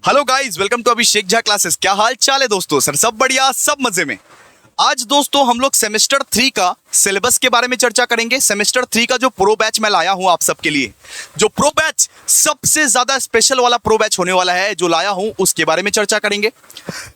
Hello guys, welcome to Abhishek Jha classes. क्या हाल चाल है दोस्तों? सर सब बढ़िया, सब मजे में। आज दोस्तों हम लोग सेमेस्टर 3 का सिलेबस के बारे में चर्चा करेंगे। सेमेस्टर 3 का जो प्रो बैच मैं लाया हूं आप सबके लिए, जो प्रो बैच सबसे ज्यादा स्पेशल वाला प्रो बैच होने वाला है जो लाया हूं, उसके बारे में चर्चा करेंगे।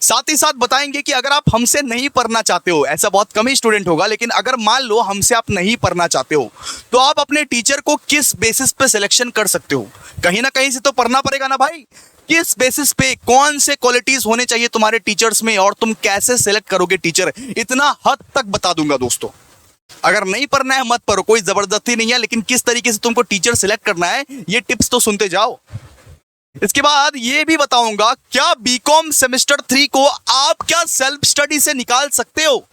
साथ ही साथ बताएंगे कि अगर आप हमसे नहीं पढ़ना चाहते हो, ऐसा बहुत कम ही स्टूडेंट होगा, लेकिन अगर मान लो हमसे आप नहीं पढ़ना चाहते हो तो आप अपने टीचर को किस बेसिस पे सिलेक्शन कर सकते हो। कहीं ना कहीं से तो पढ़ना पड़ेगा ना भाई। किस बेसिस पे, कौन से क्वालिटीज होने चाहिए तुम्हारे टीचर्स में और तुम कैसे सेलेक्ट करोगे टीचर, इतना हद तक बता दूंगा दोस्तों। अगर नहीं पढ़ना है मत पढ़ो, कोई जबरदस्ती नहीं है, लेकिन किस तरीके से तुमको टीचर सिलेक्ट करना है ये टिप्स तो सुनते जाओ। इसके बाद ये भी बताऊंगा क्या बीकॉम सेमेस्टर 3 को आप क्या सेल्फ स्टडी से निकाल सकते हो,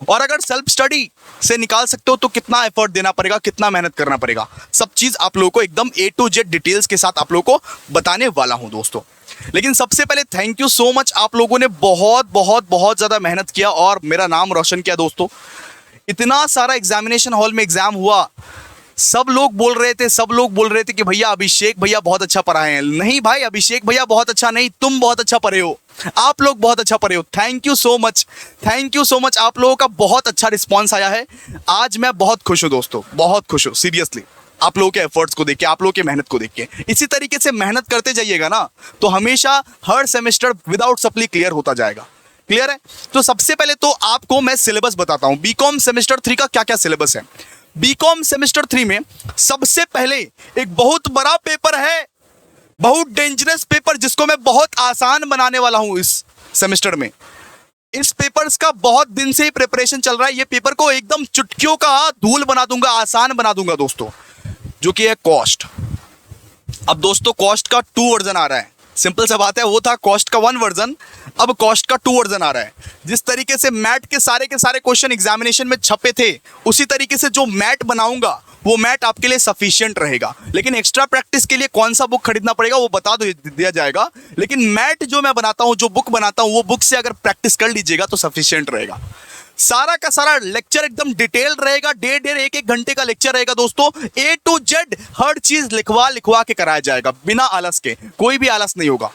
और अगर सेल्फ स्टडी से निकाल सकते हो तो कितना एफर्ट देना पड़ेगा, कितना मेहनत करना पड़ेगा। सब चीज आप लोगों को एकदम A to Z डिटेल्स के साथ आप लोगों को बताने वाला हूं दोस्तों। लेकिन सबसे पहले थैंक यू सो मच, आप लोगों ने बहुत बहुत बहुत ज्यादा मेहनत किया और मेरा नाम रोशन किया दोस्तों। इतना सारा एग्जामिनेशन हॉल में एग्जाम हुआ, सब लोग बोल रहे थे कि भैया अभिषेक भैया बहुत अच्छा पढ़ाए हैं। नहीं भाई, अभिषेक भैया बहुत अच्छा नहीं, तुम बहुत अच्छा पढ़े हो, आप लोग बहुत अच्छा पढ़े हो। Thank you so much, thank you so much. आप लोगों का बहुत अच्छा रिस्पॉन्स आया है। आज मैं बहुत खुश हूं दोस्तों, बहुत खुश हूं सीरियसली, आप लोगों के एफर्ट्स को देख के, आप लोगों की मेहनत को देख के। इसी तरीके से मेहनत करते जाइएगा ना तो हमेशा हर सेमेस्टर विदाउट सप्ली क्लियर होता जाएगा। क्लियर है? तो सबसे पहले तो आपको मैं सिलेबस बताता हूं, बीकॉम सेमेस्टर 3 का क्या क्या सिलेबस है। बीकॉम सेमेस्टर 3 में सबसे पहले एक बहुत बड़ा पेपर है, बहुत डेंजरस पेपर, जिसको मैं बहुत आसान बनाने वाला हूं इस सेमेस्टर में। इस पेपर्स का बहुत दिन से ही प्रिपरेशन चल रहा है। ये पेपर को एकदम चुटकियों का धूल बना दूंगा, आसान बना दूंगा दोस्तों, जो कि है कॉस्ट। अब दोस्तों कॉस्ट का 2 वर्जन आ रहा है। सिंपल सा बात है, वो था कॉस्ट का 1 वर्जन, अब कॉस्ट का 2 वर्जन आ रहा है। जिस तरीके से मैट के सारे क्वेश्चन एग्जामिनेशन में छपे थे, उसी तरीके से जो मैट बनाऊंगा वो मैट आपके लिए सफिशिएंट रहेगा। लेकिन एक्स्ट्रा प्रैक्टिस के लिए कौन सा बुक खरीदना पड़ेगा वो बता दिया जाएगा। लेकिन मैट जो मैं बनाता हूं, जो बुक बनाता हूं, वो बुक से अगर प्रैक्टिस कर लीजिएगा तो सफिशिएंट रहेगा। सारा का सारा लेक्चर एकदम डिटेल रहेगा, डेढ़ एक घंटे का लेक्चर रहेगा दोस्तों। A to Z हर चीज लिखवा के कराया जाएगा बिना आलस के, कोई भी आलस नहीं होगा।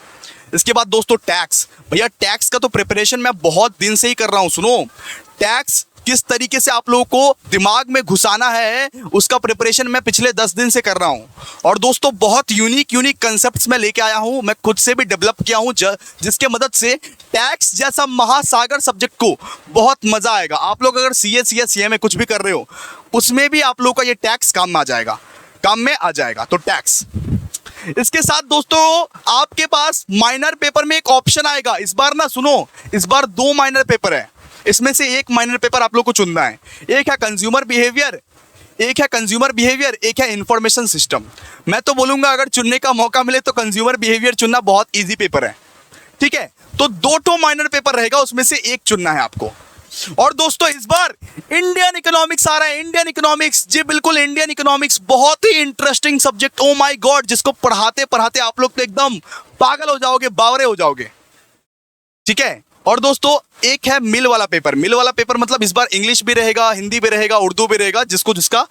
इसके बाद दोस्तों टैक्स, भैया टैक्स का तो प्रिपरेशन मैं बहुत दिन से ही कर रहा हूं। सुनो, टैक्स किस तरीके से आप लोगों को दिमाग में घुसाना है उसका प्रिपरेशन मैं पिछले 10 दिन से कर रहा हूं। और दोस्तों बहुत यूनिक कंसेप्ट्स मैं लेके आया हूं, मैं खुद से भी डेवलप किया हूं, जिसके मदद से टैक्स जैसा महासागर सब्जेक्ट को बहुत मजा आएगा। आप लोग अगर CA या CA में कुछ भी कर रहे हो, उसमें भी आप लोगों का ये टैक्स काम में आ जाएगा। तो टैक्स, इसके साथ दोस्तों आपके पास माइनर पेपर में एक ऑप्शन आएगा। इस बार ना सुनो, इस बार 2 माइनर पेपर है, इसमें से एक माइनर पेपर आप लोग को चुनना है। एक है कंज्यूमर बिहेवियर, एक है इंफॉर्मेशन सिस्टम। मैं तो बोलूंगा अगर चुनने का मौका मिले तो कंज्यूमर बिहेवियर चुनना बहुत इजी पेपर है, ठीक है? तो 2 माइनर पेपर रहेगा, उसमें से एक चुनना है आपको। और दोस्तों इस बार इंडियन इकोनॉमिक्स आ रहा है। इंडियन इकोनॉमिक्स, जी बिल्कुल, इंडियन इकोनॉमिक्स बहुत ही interesting subject. Oh my god, जिसको पढ़ाते पढ़ाते आप लोग तो एकदम पागल हो जाओगे, बावरे हो जाओगे, ठीक है? और दोस्तों एक है मिल वाला पेपर मतलब इस बार इंग्लिश भी रहेगा, हिंदी भी रहेगा, उर्दू भी रहेगा, जिसको जिसका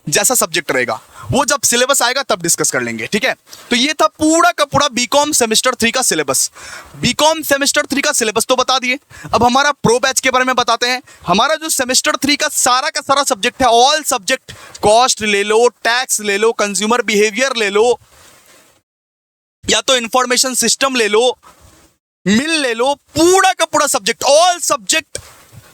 जैसा सब्जेक्ट रहेगा वो जब सिलेबस आएगा तब डिस्कस कर लेंगे, ठीक है? तो ये था पूरा का पूरा बीकॉम सेमेस्टर 3 का सिलेबस। बीकॉम सेमेस्टर 3 का सिलेबस तो बता दिए, अब हमारा प्रो बैच के बारे में बताते हैं। हमारा जो सेमेस्टर 3 का सारा सब्जेक्ट है, ऑल सब्जेक्ट, कॉस्ट ले लो, टैक्स ले लो, कंज्यूमर बिहेवियर ले लो, या तो इंफॉर्मेशन सिस्टम ले लो, मिल ले लो, पूरा का पूरा सब्जेक्ट, ऑल सब्जेक्ट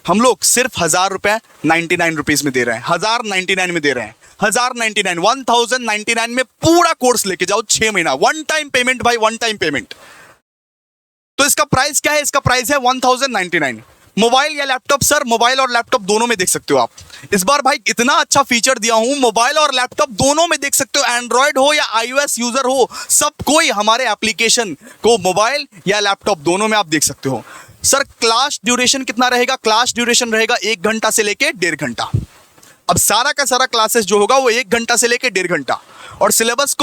हम लोग सिर्फ 1099 में दे रहे हैं। 1099 में दे रहे हैं, 1099 में पूरा कोर्स लेके जाओ 6 महीना। 1 टाइम पेमेंट भाई, 1 टाइम पेमेंट। तो इसका प्राइस क्या है? इसका प्राइस है 1099। मोबाइल या लैपटॉप? सर मोबाइल और लैपटॉप दोनों में देख सकते हो आप। इस बार भाई इतना अच्छा फीचर दिया हूं, मोबाइल और लैपटॉप दोनों में देख सकते हो। एंड्रॉयड हो या iOS यूजर हो, सब कोई हमारे एप्लीकेशन को मोबाइल या लैपटॉप दोनों में आप देख सकते हो। सर क्लास ड्यूरेशन कितना रहेगा? क्लास ड्यूरेशन रहेगा 1 घंटा से लेके 1.5 घंटा। अब सारा का सारा क्लासेस जो होगा वो 1 घंटा से लेके 1.5 घंटा। और सिलेबस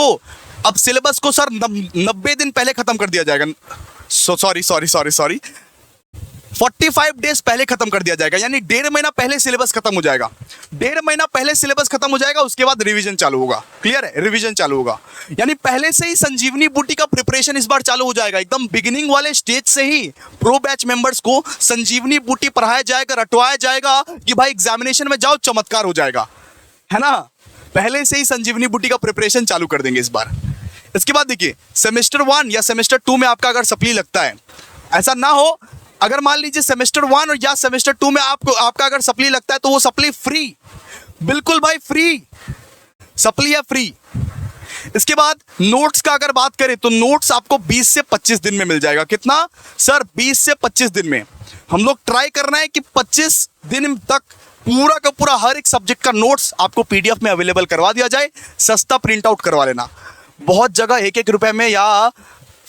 को सर 90 दिन पहले खत्म कर दिया जाएगा। सॉरी 45 डेज पहले खत्म कर दिया जाएगा, यानी 1.5 महीना पहले सिलेबस खत्म हो जाएगा। 1.5 महीना पहले सिलेबस खत्म हो जाएगा, उसके बाद रिवीजन चालू होगा। क्लियर है, रिवीजन चालू होगा, यानी पहले से ही संजीवनी बूटी का प्रिपरेशन इस बार चालू हो जाएगा। एकदम बिगिनिंग वाले स्टेज से ही प्रो बैच मेंबर्स को संजीवनी बूटी पढ़ाया जाएगा, रटवाया जाएगा कि भाई एग्जामिनेशन में जाओ चमत्कार हो जाएगा, है ना। पहले से ही संजीवनी बूटी का प्रिपरेशन चालू कर देंगे इस बार। इसके बाद देखिए, सेमेस्टर 1 या सेमेस्टर 2 में आपका अगर सप्ली लगता है, ऐसा ना हो अगर मान लीजिए सेमेस्टर 1 और या सेमेस्टर 2 में आपका अगर सप्ली लगता है तो वो सप्ली फ्री, बिल्कुल भाई फ्री सप्ली है, फ्री। इसके बाद नोट्स का अगर बात करें तो नोट्स आपको 20 से 25 दिन में मिल जाएगा। कितना सर? 20 से 25 दिन में। हम लोग ट्राई कर रहे हैं कि 25 दिन तक पूरा का पूरा हर एक सब्जेक्ट का नोट्स आपको पीडीएफ में अवेलेबल करवा दिया जाए। सस्ता प्रिंट आउट करवा लेना, बहुत जगह 1-1 रुपए में या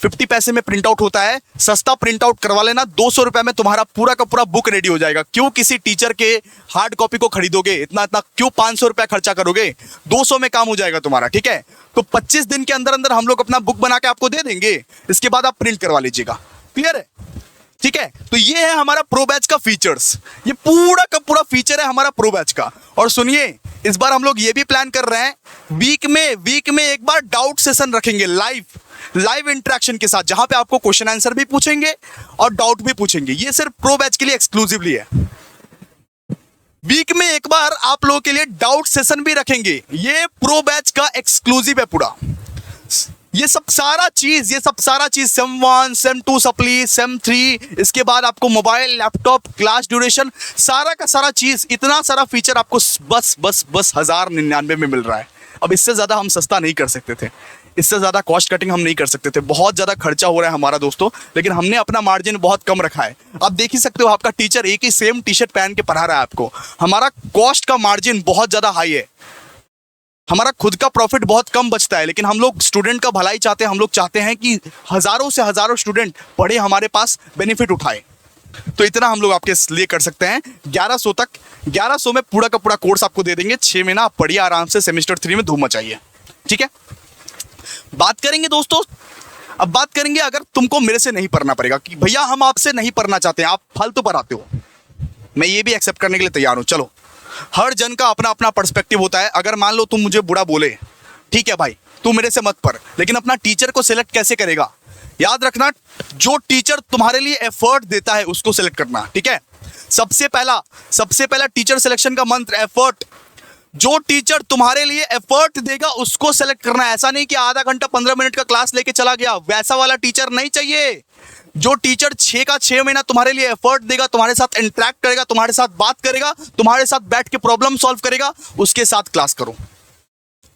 50 पैसे में प्रिंट आउट होता है, सस्ता प्रिंट आउट करवा लेना। 200 रुपए में तुम्हारा पूरा का पूरा बुक रेडी हो जाएगा। क्यों किसी टीचर के हार्ड कॉपी को खरीदोगे, इतना क्यों 500 रुपया खर्चा करोगे? 200 में काम हो जाएगा तुम्हारा, ठीक है। तो 25 दिन के अंदर अंदर हम लोग अपना बुक बना के आपको दे देंगे, इसके बाद आप प्रिंट करवा लीजिएगा। क्लियर है, ठीक है। तो ये है हमारा प्रो बैच का फीचर्स, ये पूरा का पूरा फीचर है हमारा प्रो बैच का। और सुनिए, इस बार हम लोग ये भी प्लान कर रहे हैं, वीक में एक बार डाउट सेशन रखेंगे, लाइव इंटरेक्शन के साथ, जहां पे आपको क्वेश्चन आंसर भी पूछेंगे और डाउट भी पूछेंगे। ये सिर्फ प्रो बैच के लिए एक्सक्लूसिवली है। वीक में एक बार आप लोगों के लिए डाउट सेशन भी रखेंगे, ये प्रो बैच का एक्सक्लूसिव है पूरा। ये सब सारा चीज सेम 1 सेम 2 सप्ली, सेम 3, इसके बाद आपको मोबाइल, लैपटॉप, क्लास ड्यूरेशन, सारा का सारा चीज, इतना सारा फीचर आपको बस 1099 में मिल रहा है। अब इससे ज्यादा हम सस्ता नहीं कर सकते थे, इससे ज्यादा कॉस्ट कटिंग हम नहीं कर सकते थे, बहुत ज्यादा खर्चा हो रहा है हमारा दोस्तों। लेकिन हमने अपना मार्जिन बहुत कम रखा है। आप देख ही सकते हो, आपका टीचर एक ही सेम टी शर्ट पहन के पढ़ा रहा है आपको। हमारा कॉस्ट का मार्जिन बहुत ज्यादा हाई है, हमारा खुद का प्रॉफिट बहुत कम बचता है, लेकिन हम लोग स्टूडेंट का भलाई चाहते हैं। हम लोग चाहते हैं कि हजारों से हजारों स्टूडेंट पढ़े, हमारे पास बेनिफिट उठाए। तो इतना हम लोग आपके लिए कर सकते हैं। 1100 तक, 1100 में पूरा का पूरा कोर्स आपको दे देंगे। 6 महीना आप पढ़िए आराम से, सेमेस्टर 3 में धूम मचाइए, ठीक है। बात करेंगे दोस्तों, अब बात करेंगे अगर तुमको मेरे से नहीं पढ़ना पड़ेगा, कि भैया हम आपसे नहीं पढ़ना चाहते हैं, आप फालतू पढ़ाते हो, मैं ये भी एक्सेप्ट करने के लिए तैयार हूं। चलो, हर जन का अपना अपना पर्सपेक्टिव होता है। अगर मान लो तुम मुझे बुरा बोले, ठीक है भाई, तू मेरे से मत पढ़, लेकिन अपना टीचर को सिलेक्ट कैसे करेगा? याद रखना, जो टीचर तुम्हारे लिए एफर्ट देता है उसको सिलेक्ट करना, ठीक है। सबसे पहला टीचर सिलेक्शन का मंत्र एफर्ट। जो टीचर तुम्हारे लिए एफर्ट देगा उसको सेलेक्ट करना है। ऐसा नहीं कि आधा घंटा 15 मिनट का क्लास लेके चला गया, वैसा वाला टीचर नहीं चाहिए। जो टीचर 6 का 6 महीना तुम्हारे लिए एफर्ट देगा, तुम्हारे साथ इंटरेक्ट करेगा, तुम्हारे साथ बात करेगा, तुम्हारे साथ बैठ के प्रॉब्लम सॉल्व करेगा, उसके साथ क्लास करो।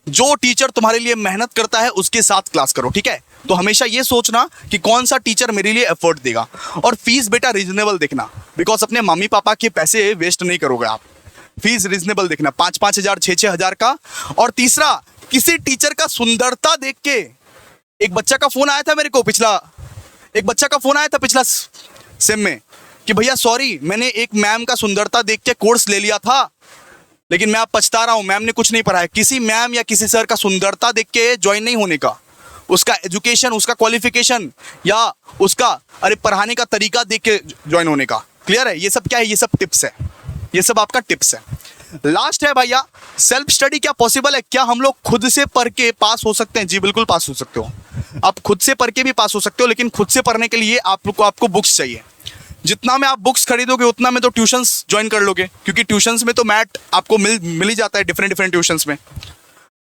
जो टीचर तुम्हारे लिए मेहनत करता है उसके साथ क्लास करो, ठीक है। तो हमेशा ये सोचना कि कौन सा टीचर मेरे लिए एफर्ट देगा। और फीस बेटा रीजनेबल देखना, बिकॉज अपने मम्मी पापा के पैसे वेस्ट नहीं करोगे आप। फीस रीजनेबल देखना, 5-5 हज़ार, 6-6 हज़ार का। और तीसरा, किसी टीचर का सुंदरता देख के, एक बच्चा का फोन आया था मेरे को पिछला सेम में कि भैया सॉरी, मैंने एक मैम का सुंदरता देख के कोर्स ले लिया था, लेकिन मैं अब पछता रहा हूं, मैम ने कुछ नहीं पढ़ाया। किसी मैम या किसी सर का सुंदरता देख के ज्वाइन नहीं होने का, उसका एजुकेशन, उसका क्वालिफिकेशन या उसका पढ़ाने का तरीका देख के ज्वाइन होने का। क्लियर है? ये सब क्या है? ये सब टिप्स है, ये सब आपका टिप्स है। लास्ट है भैया, सेल्फ स्टडी क्या पॉसिबल है? क्या हम लोग खुद से पढ़ के पास हो सकते हैं? जी बिल्कुल पास हो सकते हो। आप खुद से पढ़ के भी पास हो सकते हो, लेकिन खुद से पढ़ने के लिए आपको बुक्स चाहिए। जितना में आप बुक्स खरीदोगे उतना में तो ट्यूशंस ज्वाइन कर लोगे, क्योंकि ट्यूशंस में तो मैथ आपको मिल ही जाता है डिफरेंट ट्यूशंस में।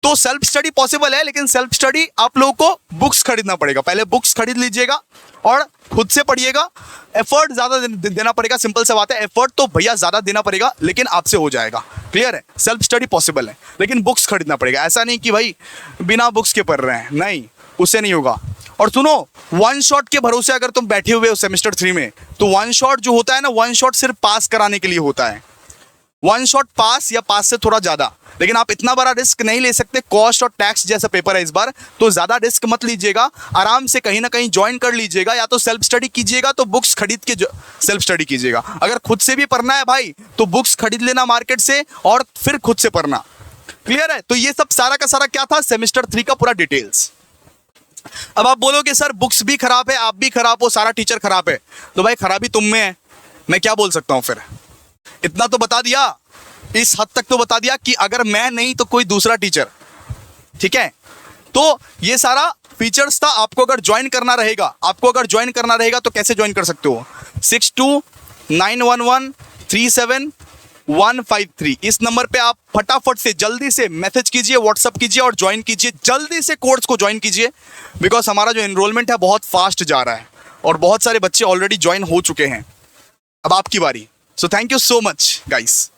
तो सेल्फ स्टडी पॉसिबल है, लेकिन सेल्फ स्टडी आप लोगों को बुक्स खरीदना पड़ेगा। पहले बुक्स खरीद लीजिएगा और खुद से पढ़िएगा। एफर्ट ज़्यादा देना पड़ेगा, सिंपल सा बात है। एफर्ट तो भैया ज़्यादा देना पड़ेगा, लेकिन आपसे हो जाएगा। क्लियर है? सेल्फ स्टडी पॉसिबल है, लेकिन बुक्स खरीदना पड़ेगा। ऐसा नहीं कि भाई बिना बुक्स के पढ़ रहे हैं, नहीं, उससे नहीं होगा। और सुनो, वन शॉट के भरोसे अगर तुम बैठे हुए हो सेमेस्टर 3 में, तो वन शॉट जो होता है ना, वन शॉट सिर्फ पास कराने के लिए होता है। वन शॉट पास या पास से थोड़ा ज़्यादा, लेकिन आप इतना बड़ा रिस्क नहीं ले सकते। कॉस्ट और टैक्स जैसा पेपर है इस बार, तो ज़्यादा रिस्क मत लीजिएगा। आराम से कहीं ना कहीं ज्वाइन कर लीजिएगा, या तो सेल्फ स्टडी कीजिएगा तो बुक्स खरीद के सेल्फ स्टडी कीजिएगा। अगर खुद से भी पढ़ना है भाई तो बुक्स खरीद लेना मार्केट से और फिर खुद से पढ़ना। क्लियर है? तो ये सब सारा का सारा क्या था, सेमेस्टर 3 का पूरा डिटेल्स। अब आप बोलोगे सर बुक्स भी खराब है, आप भी खराब हो, सारा टीचर खराब है। तो भाई खराबी तुम में है, मैं क्या बोल सकता हूं फिर? इतना तो बता दिया, इस हद तक तो बता दिया कि अगर मैं नहीं तो कोई दूसरा टीचर। ठीक है, तो ये सारा फीचर्स था। आपको अगर ज्वाइन करना रहेगा तो कैसे ज्वाइन कर सकते हो? 6291137153 इस नंबर पे आप फटाफट से जल्दी से मैसेज कीजिए, व्हाट्सअप कीजिए और ज्वाइन कीजिए। जल्दी से कोर्स को ज्वाइन कीजिए, बिकॉज हमारा जो एनरोलमेंट है बहुत फास्ट जा रहा है और बहुत सारे बच्चे ऑलरेडी ज्वाइन हो चुके हैं। अब आपकी बारी। So thank you so much guys.